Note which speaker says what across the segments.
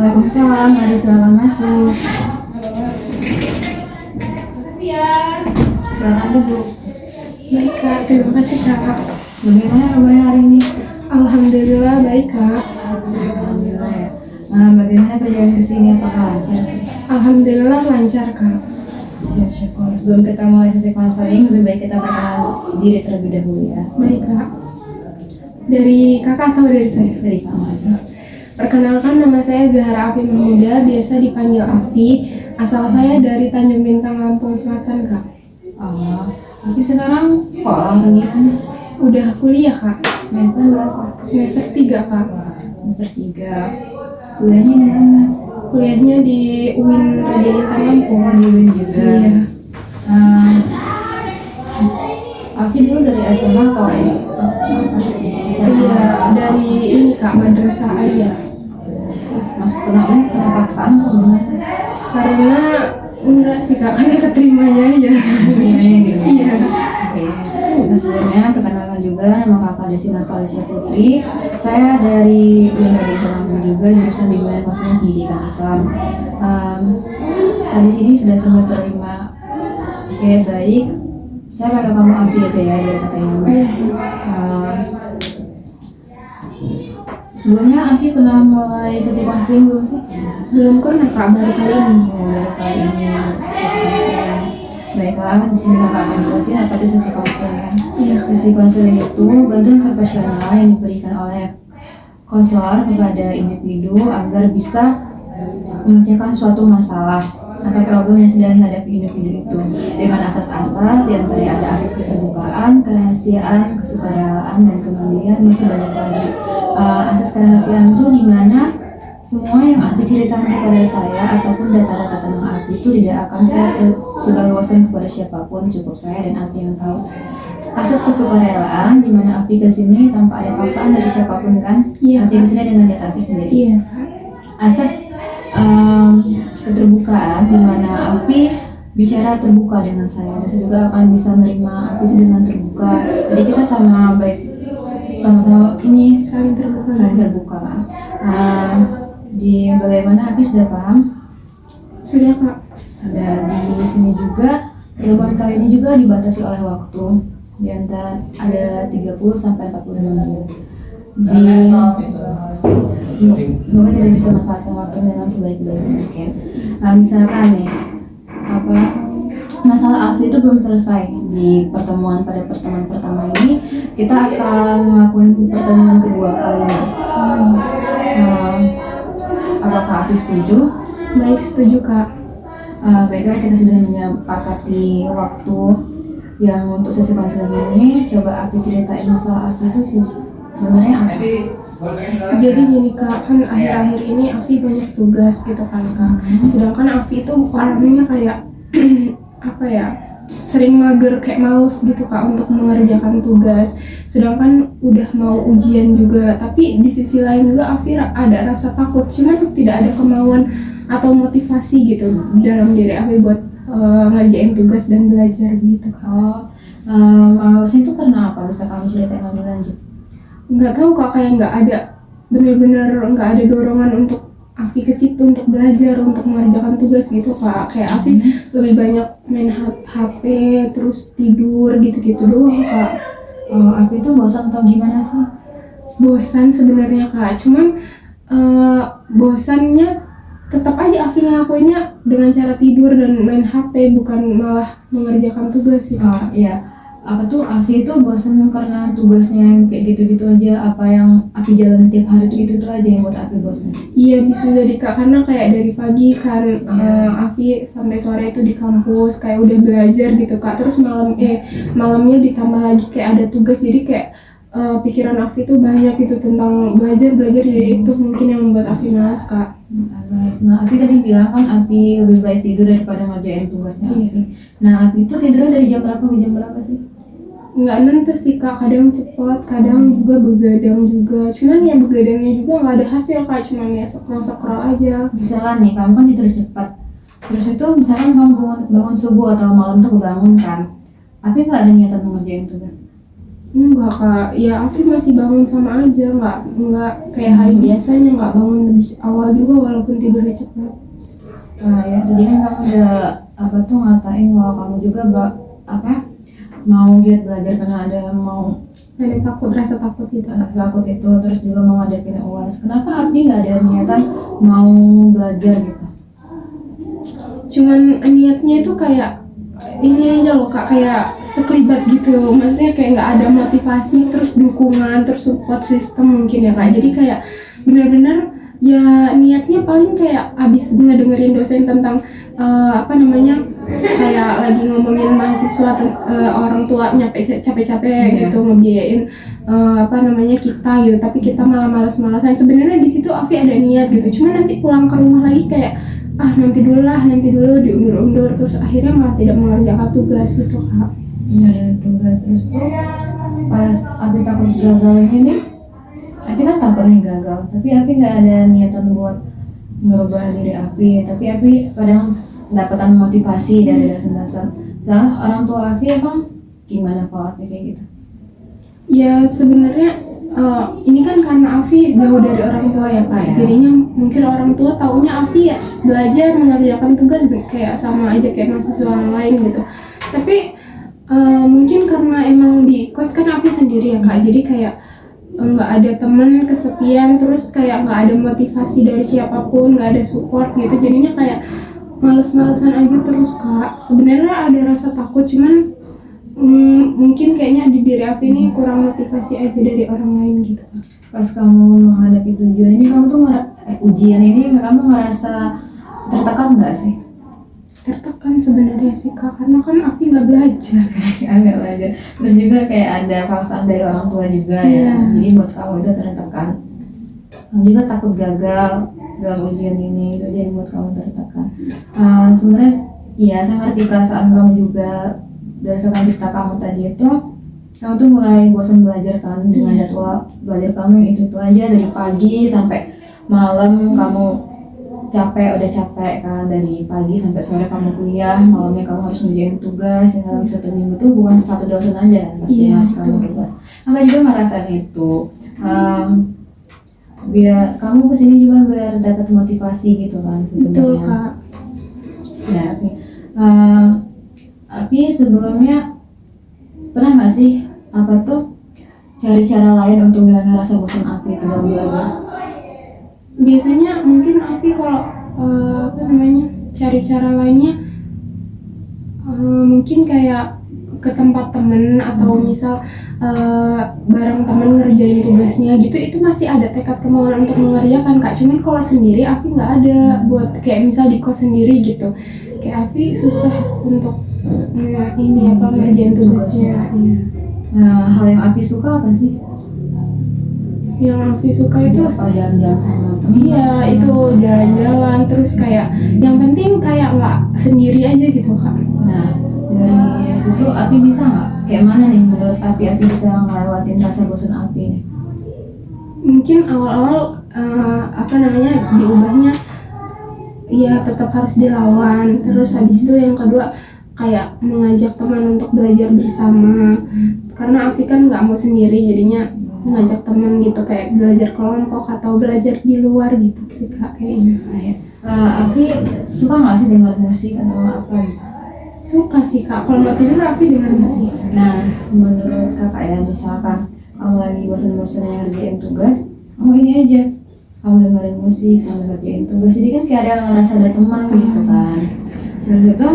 Speaker 1: Waalaikumsalam, mari silakan masuk. Silakan duduk.
Speaker 2: Baik Kak, terima kasih Kak.
Speaker 1: Bagaimana kabarnya hari ini?
Speaker 2: Alhamdulillah baik Kak.
Speaker 1: Alhamdulillah ya. Bagaimana perjalanan ke sini, apakah lancar?
Speaker 2: Alhamdulillah lancar Kak.
Speaker 1: Ya syukur. Sebelum kita mulai sesi konseling, lebih baik kita perkenalan diri terlebih dahulu ya.
Speaker 2: Baik Kak. Dari Kakak atau dari saya?
Speaker 1: Dari kamu aja.
Speaker 2: Perkenalkan, nama saya Zahra Afi Mahmuda, biasa dipanggil Afi. Asal saya dari Tanjung Bintang, Lampung Selatan Kak.
Speaker 1: Oh, tapi sekarang sekolah atau gimana?
Speaker 2: Udah kuliah Kak.
Speaker 1: Semester berapa?
Speaker 2: Semester 3 Kak.
Speaker 1: Semester 3. Kuliahnya di mana?
Speaker 2: Kuliahnya di UIN Raja Intan Lampung.
Speaker 1: Oh, di UIN juga.
Speaker 2: Iya.
Speaker 1: Afi dulu dari SMA atau
Speaker 2: Iya, dari ini Kak, Madrasah Aliyah.
Speaker 1: masuk ke UIN karena paksaan atau gimana?
Speaker 2: Karena enggak sih Kak, karena keterimanya aja.
Speaker 1: Gimana gitu?
Speaker 2: Iya.
Speaker 1: Oke. Nah, sebelumnya perkenalkan juga, nama kakak Desina Felicia Putri. Saya dari UIN Raja Intan Lampung juga, jurusan Bimbingan Konseling Pendidikan Islam. Saya di sini sudah semester 5. Oke, baik. Saya panggil kamu Afi aja ya, dari kata yang sebelumnya Afi pernah mulai sesi konseling belum sih?
Speaker 2: Belum pernah Kak, baru kali ini.
Speaker 1: Baru kali ini sesi konseling. Baiklah, di sini kakak akan jelasin apa itu sesi konseling ya.
Speaker 2: Iya.
Speaker 1: Sesi konseling itu bantuan profesional yang diberikan oleh konselor kepada individu agar bisa memecahkan suatu masalah atau problem yang sedang dihadapi individu itu dengan asas-asas yang tadi ada asas keterbukaan, kerahasiaan, kesukarelaan, dan kemudian masih banyak lagi. Asas kerahasiaan itu di mana semua yang Api ceritakan kepada saya ataupun data-data tentang Api itu tidak akan saya sebarluaskan kepada siapapun, cukup saya dan Api yang tahu. Asas kesukarelaan di mana Api kesini tanpa ada paksaan dari siapapun kan?
Speaker 2: Iya.
Speaker 1: Api kesini dengan data Api sendiri.
Speaker 2: Iya.
Speaker 1: Asas keterbukaan di mana Api bicara terbuka dengan saya dan saya juga akan bisa menerima Api itu dengan terbuka. Jadi kita sama ini
Speaker 2: Saling terbuka.
Speaker 1: saling terbuka. Di bagaimana Api sudah paham?
Speaker 2: Sudah Kak.
Speaker 1: Ada di sini juga pertemuan kali ini juga dibatasi oleh waktu di antara ada 30 sampai 45 menit. Semoga tidak bisa manfaatkan waktu dengan sebaik-baik mungkin. Misalkan nih, masalah Afi itu belum selesai di pertemuan pada pertemuan pertama ini, kita akan melakukan pertemuan kedua kalinya. Apakah Afi setuju?
Speaker 2: Baik, setuju Kak.
Speaker 1: Baiklah, kita sudah menyepakati waktu yang untuk sesi konseling ini. Coba Afi ceritain masalah Afi itu sih sebenarnya apa?
Speaker 2: Jadi gini Kak, kan akhir-akhir ini Afi banyak tugas gitu kan Kak. Sedangkan Afi itu orangnya kayak apa ya, sering mager, kayak males gitu Kak untuk mengerjakan tugas. Sedangkan udah mau ujian juga, tapi di sisi lain juga Afi ada rasa takut, cuman tidak ada kemauan atau motivasi gitu dalam diri Afi buat ngerjain tugas dan belajar gitu Kak.
Speaker 1: Malesnya itu karena apa? Bisa kamu ceritain lebih lanjut?
Speaker 2: Nggak tahu Kak, kayak nggak ada, bener-bener nggak ada dorongan untuk Afi ke situ untuk belajar, untuk mengerjakan tugas gitu Kak. Kayak Afi lebih banyak main HP, terus tidur gitu-gitu doang Kak.
Speaker 1: Afi itu bosan atau gimana sih?
Speaker 2: Bosan sebenarnya Kak, cuman bosannya tetap aja Afi ngelakuinnya dengan cara tidur dan main HP, bukan malah mengerjakan tugas gitu Kak.
Speaker 1: Iya. Afi itu bosan karena tugasnya yang kayak gitu-gitu aja, apa yang Afi jalan tiap hari itu aja yang buat Afi bosan.
Speaker 2: Iya, bisa jadi Kak, karena kayak dari pagi kan Afi sampai sore itu di kampus kayak udah belajar gitu Kak, terus malamnya ditambah lagi kayak ada tugas, jadi kayak pikiran Afi tuh banyak gitu tentang belajar, jadi itu mungkin yang membuat Afi malas Kak.
Speaker 1: Nah, Afi tadi bilang kan Afi lebih baik tidur daripada ngerjain tugasnya Afi.
Speaker 2: Iya.
Speaker 1: Nah, Afi itu tidurnya dari jam berapa ke jam berapa sih?
Speaker 2: Nggak nentu sih Kak, kadang cepat, kadang juga begadang juga. Cuman ya begadangnya juga nggak ada hasil Kak, cuman ya scroll aja.
Speaker 1: Misalkan nih, kamu kan tidur cepat. Terus itu misalkan kamu bangun subuh atau malam tuh kebangun kan, Afi nggak ada niatan mengerjain tugas?
Speaker 2: Enggak kak, ya Afi masih bangun sama aja, nggak kayak hari biasanya, nggak bangun lebih awal juga walaupun tidurnya cepat.
Speaker 1: Nah ya, tadi kan kamu udah apa tuh ngatain kalau kamu juga apa mau giat belajar karena ada mau
Speaker 2: Ada takut, rasa takut gitu.
Speaker 1: takut itu, terus juga mau ngadepin UAS. Kenapa Abi nggak ada niatan mau belajar gitu?
Speaker 2: Cuman niatnya itu kayak ini aja loh kak, kayak sekelibat gitu, maksudnya kayak nggak ada motivasi, terus dukungan, terus support system mungkin ya kak. Jadi kayak benar-benar ya niatnya paling kayak abis ngedengerin dosen tentang apa namanya, kayak lagi ngomongin mahasiswa orang tua capek-capek gitu ngebiayain apa namanya kita gitu, tapi kita malah malas-malasan. Sebenarnya di situ Afi ada niat gitu, cuma nanti pulang ke rumah lagi kayak nanti dulu diundur-undur, terus akhirnya malah tidak mengerjakan tugas gitu kak.
Speaker 1: Iya, ada tugas terus tuh pas Abi takut gagal ini, Abi kan takut nih gagal, tapi Abi nggak ada niatan buat merubah diri Abi, tapi Abi kadang dapatan motivasi dari dosen-dosen. Sedangkan orang tua Abi emang gimana kalau Abi kayak gitu?
Speaker 2: Ya sebenarnya ini kan karena Afi jauh dari orang tua ya kak, jadinya mungkin orang tua taunya Afi ya belajar mengerjakan tugas kayak sama aja kayak mahasiswa lain gitu. Tapi mungkin karena emang di kos kan Afi sendiri ya kak, jadi kayak nggak ada temen, kesepian, terus kayak nggak ada motivasi dari siapapun, nggak ada support gitu, jadinya kayak males-malesan aja terus kak. Sebenarnya ada rasa takut, cuman mungkin kayaknya di diri Afi ini kurang motivasi aja dari orang lain gitu.
Speaker 1: Pas kamu menghadapi tujuan ini, kamu tuh ujian ini kamu ngerasa tertekan nggak sih?
Speaker 2: Tertekan sebenarnya sih kak, karena kan Afi nggak belajar.
Speaker 1: Agak belajar. Terus juga kayak ada paksaan dari orang tua juga ya. Jadi buat kamu itu tertekan. Kamu juga takut gagal dalam ujian ini, itu jadi buat kamu tertekan. Sebenarnya iya, saya ngerti perasaan kamu juga. Berdasarkan cerita kamu tadi itu, kamu tuh mulai bosan belajar kan dengan jadwal belajar kamu yang itu aja dari pagi sampai malam. Kamu udah capek kan, dari pagi sampai sore kamu kuliah, malamnya kamu harus ngerjain tugas yang dalam satu minggu tuh bukan satu dosen aja kan, pasti masih kamu tugas. Kakak juga ngerasain itu. Biar kamu kesini juga biar dapat motivasi gitu kan sebenarnya.
Speaker 2: Betul kak.
Speaker 1: Ya, tapi sebelumnya pernah nggak sih apa tuh cari cara lain untuk menghilangkan rasa bosan Api itu dalam belajar?
Speaker 2: Biasanya mungkin Afi kalau apa namanya cari cara lainnya mungkin kayak ke tempat temen atau misal bareng temen ngerjain tugasnya gitu, itu masih ada tekad kemauan untuk mengerjakan kak. Cuman kalau sendiri Afi nggak ada buat kayak misal di kos sendiri gitu, kayak Afi susah untuk ini apa ngerjain tugasnya.
Speaker 1: Hal yang Api suka apa sih?
Speaker 2: Yang Afi suka itu
Speaker 1: jalan-jalan sama temen.
Speaker 2: Iya, itu jalan-jalan, terus kayak yang penting kayak nggak sendiri aja gitu kak.
Speaker 1: Nah, dari situ Api bisa nggak? Kayak mana nih menurut Api bisa ngelewatin rasa bosan Api nih?
Speaker 2: Mungkin awal-awal apa namanya diubahnya ya tetap harus dilawan, terus habis itu yang kedua kayak mengajak teman untuk belajar bersama, karena Afi kan nggak mau sendiri, jadinya ngajak teman gitu kayak belajar kelompok atau belajar di luar gitu sih kak kayaknya.
Speaker 1: Afi suka nggak sih dengar musik atau apa gitu?
Speaker 2: Suka sih kak, kalau mau tidur Afi dengar musik.
Speaker 1: Nah, menurut kakak ya, misalkan kamu lagi bosan-bosan yang ngerjain tugas, kamu ini aja, kamu dengerin musik sambil ngerjain tugas, jadi kan kayak ada ngerasa ada teman gitu kan. Terus itu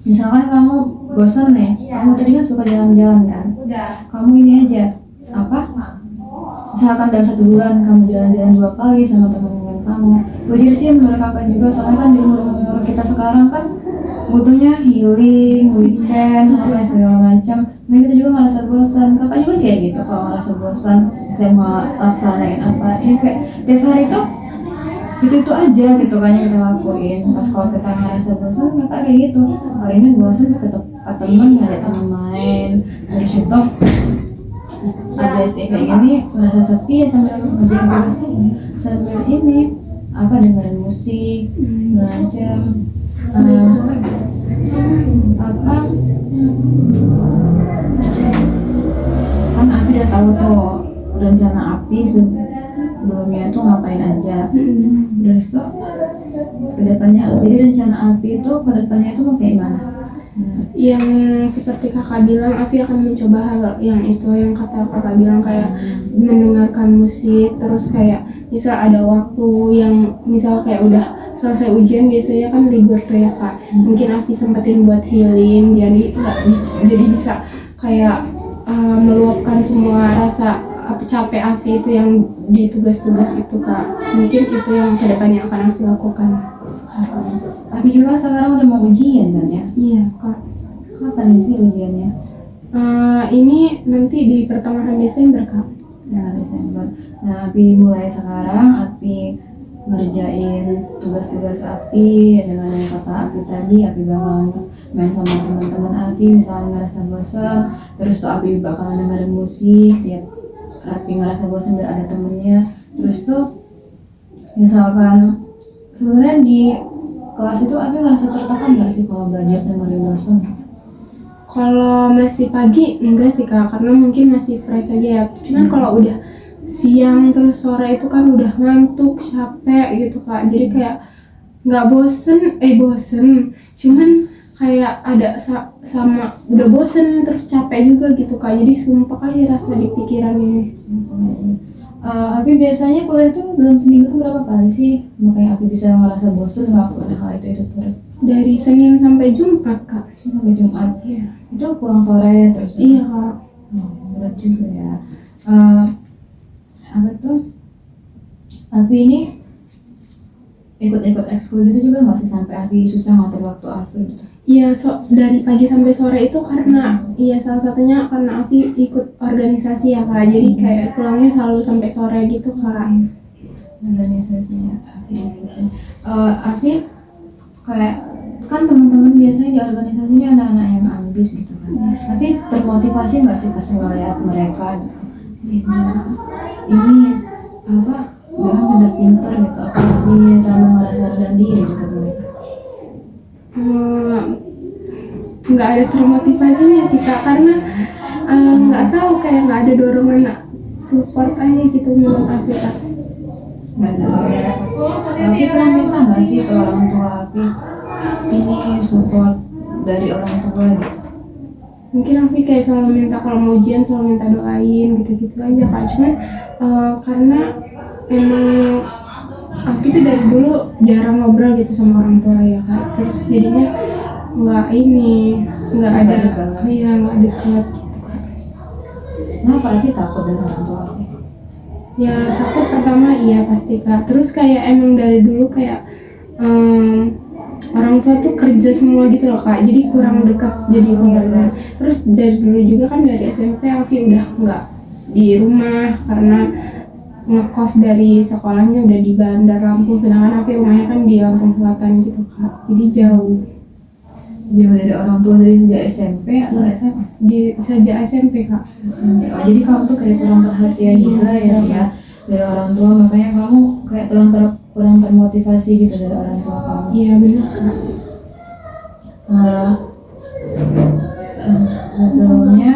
Speaker 1: misalkan kamu bosan nih, kamu tadi kan suka jalan-jalan kan, kamu ini aja apa, misalkan dalam 1 bulan kamu jalan-jalan 2 kali sama teman-teman kamu. Wajar sih menurut kakak juga, soalnya kan di umur kita sekarang kan butuhnya healing, weekend, apa segala macam. Nah kita juga ngerasa bosan, kakak juga kayak gitu kalau ngerasa bosan dan mau laksanain apa, ya kayak tiap hari tuh itu aja gitu kan yang kita lakuin. Pas kalau kita ngerasa bosan, kakak kayak gitu, kali ini bosan ke tempat teman, nggak ada teman main, terus itu ada kayak gini merasa sepi ya, sambil ngerjain tugas ini, sambil ini apa dengerin musik macam apa tahu tuh rencana Api sebelumnya tuh ngapain aja. Terus tuh kedepannya, jadi rencana Api itu kedepannya itu mau kayak gimana?
Speaker 2: Yang seperti kakak bilang, Afi akan mencoba hal yang itu yang kata kakak bilang, kayak mendengarkan musik. Terus kayak misal ada waktu yang misal kayak udah selesai ujian, biasanya kan libur tuh ya kak, mungkin Afi sempetin buat healing, jadi bisa kayak meluapkan semua rasa capek Afi itu yang di tugas-tugas itu kak. Mungkin itu yang kedepannya akan Afi lakukan.
Speaker 1: Tapi juga sekarang udah mau ujian kan ya?
Speaker 2: Iya kak.
Speaker 1: Kapan sih ujiannya?
Speaker 2: Ini nanti di pertengahan Desember kak.
Speaker 1: Ya, Desember. Nah, Api mulai sekarang, Api ngerjain tugas-tugas Api dengan yang kata Api tadi. Api bakal main sama teman-teman Api, misalnya ngerasa bosan, terus tuh Api bakal dengerin musik. Tiap Api ngerasa bosan biar ada temennya. Terus tuh misalkan sebenarnya di kelas itu Api ngerasa tertekan nggak sih kalau belajar dengerin dosen?
Speaker 2: Kalau masih pagi enggak sih kak, karena mungkin masih fresh aja ya. Cuman kalau udah siang terus sore itu kan udah ngantuk, capek gitu kak. Jadi kayak nggak bosen, cuman kayak ada sama udah bosen terus capek juga gitu kak. Jadi sumpah aja rasa di pikiran ini.
Speaker 1: Api biasanya kuliah tuh dalam seminggu tuh berapa kali sih? Makanya Api bisa ngerasa bosen ngelakuin hal itu terus.
Speaker 2: Dari Senin sampai Jumat kak.
Speaker 1: Sampai Jumat.
Speaker 2: Iya.
Speaker 1: Itu pulang sore terus.
Speaker 2: Iya kak.
Speaker 1: Berat juga ya. Apa tuh? Api ini ikut ekskul gitu juga nggak sih, sampai Api susah ngatur waktu Api gitu?
Speaker 2: Iya, dari pagi sampai sore itu karena salah satunya karena Afi ikut organisasi ya kak, jadi kayak pulangnya selalu sampai sore gitu kak.
Speaker 1: Organisasinya Afi gitu. Afi kayak kan teman-teman biasanya di organisasinya anak-anak yang ambis gitu kan. Tapi termotivasi nggak sih pas ngeliat mereka gitu? Ini apa? Mereka bener pintar gitu. Apa dia tambah ngerasa rendah diri dekat mereka?
Speaker 2: Nggak ada termotivasinya sih kak, karena nggak tahu, kayak nggak ada dorongan support aja gitu menurut Afi kak.
Speaker 1: Nggak ada support. Afi pernah minta nggak sih ke orang tua Afi ini support dari orang tua gitu?
Speaker 2: Mungkin Afi kayak selalu minta kalau mau ujian selalu minta doain gitu-gitu aja kak. Cuman karena emang Afi tuh dari dulu jarang ngobrol gitu sama orang tua ya kak, terus jadinya nggak ada dekat gitu kak.
Speaker 1: Kenapa Afi takut dengan orang tua Afi?
Speaker 2: Ya takut pertama iya pasti kak, terus kayak emang dari dulu kayak orang tua tuh kerja semua gitu loh kak, jadi kurang dekat jadi keluarga. Terus dari dulu juga kan dari SMP Afi udah nggak di rumah karena ngekos dari sekolahnya udah di Bandar Lampung, sedangkan Afi rumahnya kan di Lampung Selatan gitu kak, jadi jauh
Speaker 1: dari orang tua dari sejak SMP atau SMA?
Speaker 2: Sejak SMP kak.
Speaker 1: SMP. Oh, jadi kamu tuh kayak kurang perhatian juga ya dari orang tua, makanya kamu kayak kurang termotivasi gitu dari orang tua kamu.
Speaker 2: Iya benar kak.
Speaker 1: Sebelumnya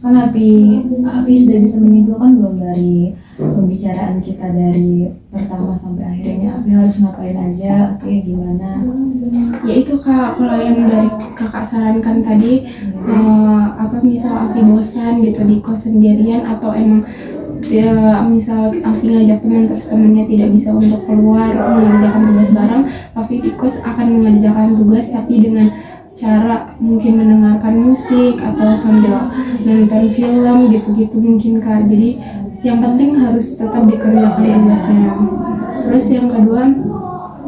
Speaker 1: kan Api sudah bisa menyimpulkan belum dari pembicaraan kita dari pertama sampai akhirnya Api harus ngapain aja, Api gimana?
Speaker 2: Ya itu kak, kalau yang dari kakak sarankan tadi, misal Afi bosan gitu di kos sendirian, atau emang misal Afi ngajak teman terus temannya tidak bisa untuk keluar mengerjakan tugas bareng, Afi di kos akan mengerjakan tugas tapi dengan cara mungkin mendengarkan musik atau sambil nonton film gitu-gitu mungkin kak. Jadi yang penting harus tetap dikerjakan tugasnya. Terus yang kedua,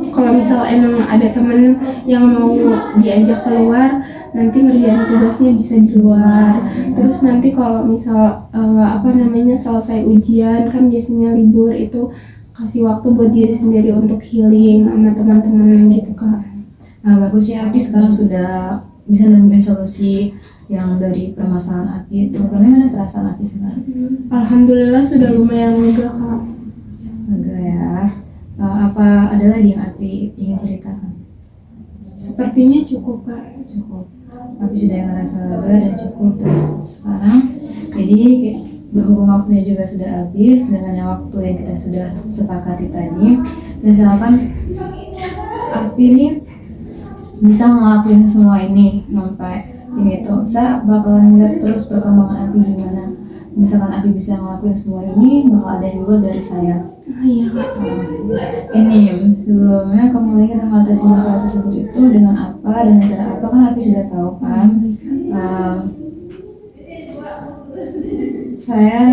Speaker 2: kalau misal emang ada temen yang mau diajak keluar, nanti ngerjain tugasnya bisa di luar. Terus nanti kalau misal selesai ujian kan biasanya libur, itu kasih waktu buat diri sendiri untuk healing sama teman-teman gitu kak.
Speaker 1: Nah, bagusnya Api sekarang sudah bisa nemuin solusi yang dari permasalahan Api itu. Bagaimana perasaan Api sekarang?
Speaker 2: Alhamdulillah sudah lumayan lega kak.
Speaker 1: Lega ya. Apa ada lagi yang Api ingin ceritakan?
Speaker 2: Sepertinya cukup kak.
Speaker 1: Cukup. Api sudah ngerasa lega dan cukup terus sekarang. Jadi waktunya juga sudah habis dengan yang waktu yang kita sudah sepakati tadi. Dan silakan Afi ini bisa ngelakuin semua ini sampai ini tuh. Saya bakalan lihat terus perkembangan Afi gimana. Misalkan Afi bisa ngelakuin semua ini, bakal ada reward dari saya.
Speaker 2: Iya Kak.
Speaker 1: Ini sebelumnya kamu lagi mengatasi masalah tersebut itu dengan apa, dengan cara apa, kan Afi sudah tahu kan. Saya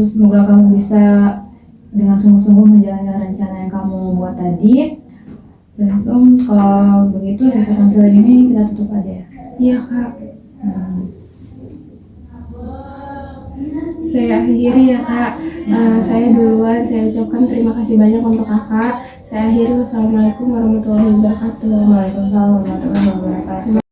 Speaker 1: semoga kamu bisa dengan sungguh-sungguh menjalankan rencana yang kamu buat tadi. Dan itu kalau begitu sesi konseling ini kita tutup aja ya.
Speaker 2: Iya Kak. Saya akhiri ya Kak. Saya duluan, saya ucapkan terima kasih banyak untuk Kakak. Saya akhiri, wassalamualaikum warahmatullahi wabarakatuh.
Speaker 1: Waalaikumsalam warahmatullahi wabarakatuh.